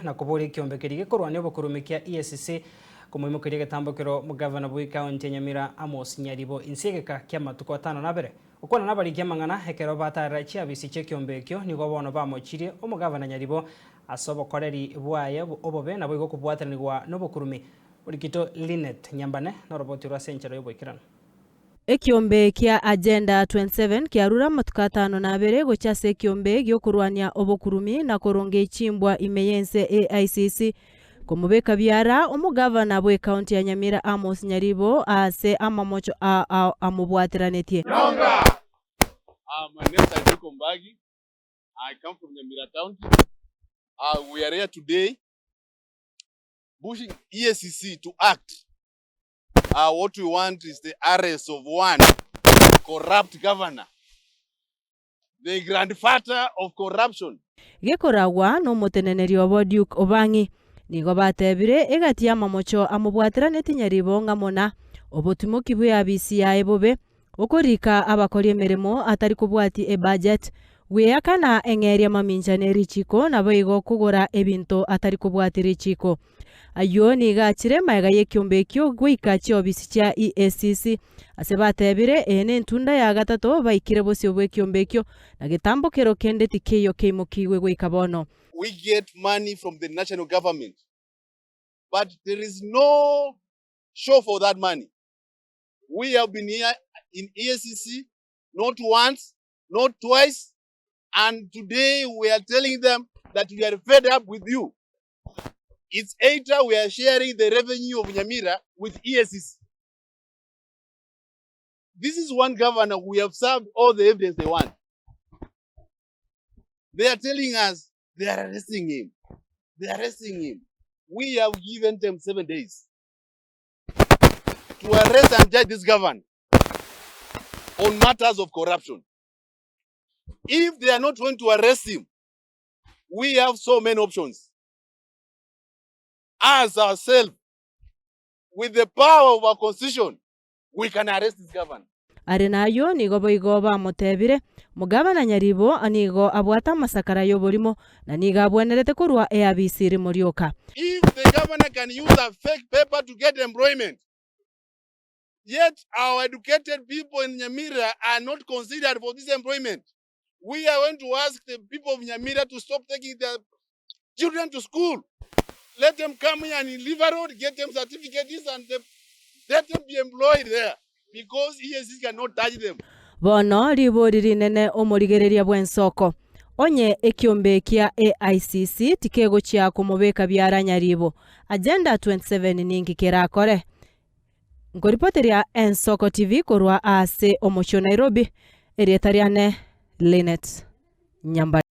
na kuburi kiombekeri gikorwa ne bokurumikia EACC KOMOIMOKERIA EGETAMBOKERO mugavana bwa kaunti ya Nyamira Amos NYARIBO insegeka kya matuko 5 na bere ukona nabari mang'ana hekero batara chiabisi che kiombekio nigo bono bamochirie omugavana NYARIBO asobo koreri bwaye obobe nabo igo kubwatanirwa no bokurumi urikito Linet Nyambane no roboti rwa senchero yobwikirana ekiombe kia agenda 27 kiarura matuka 5 na bere gochase ekiombe gyokurwania obokurumi na koronge chimbwa imeyense EACC komubeka byara omugavana bwe kaunti ya Nyamira Amos NYARIBO ase amamocho amubwatiranetie Nonga. My name is Komochia. I come from Nyamira County. We are here today pushing EACC to act. What we want is the arrest of one corrupt governor, the grandfather of corruption. Gekoragwa no muteneneri obo Duke Obangi nigo batebire egatia mamocho amubwatiraneti NYARIBO ngamona obotumuki bwe abisi ya ebobe okorika abakori emeremo atari kubwati budget weyakana engeria maminjaneri chiko nabo igo kugora ebinto atari kubwatiri chiko ayo nigachire maega yekiumbekyo gwika chiobisi cha EACC ase batebire ene ntunda ya gatatu baikire bosio bwe kiombekyo na gitambokero kende tikeyo keimokiwe gwika bono. We get money from the national government, but there is no show for that money. We have been here in EACC not once, not twice, and today we are telling them that we are fed up with you. It's either we are sharing the revenue of Nyamira with EACC. This is one governor we have served all the evidence they want. They are telling us they are arresting him. They are arresting him. We have given them 7 days to arrest and judge this governor on matters of corruption. If they are not going to arrest him, we have so many options. As ourselves, with the power of our constitution, we can arrest this governor. Arenayo nigo boigoba motebire mugavana NYARIBO anigo abwata masakara yoborimo na niga abwenerete kurwa EABC rimorioka. If the governor can use a fake paper to get employment, yet our educated people in Nyamira are not considered for this employment, we are going to ask the people of Nyamira to stop taking their children to school. Let them come here and live a road, get them certificates, and let them be employed there, because EACC cannot touch them. Bono ribori nene omorigereria bwensoko onye ekiombe kia EACC tikego chia kumubeka byara NYARIBO agenda 27 ningi kirakore ngoripoteria Ensoko TV korwa ase omocho Nairobi erietariane Linet Nyambane.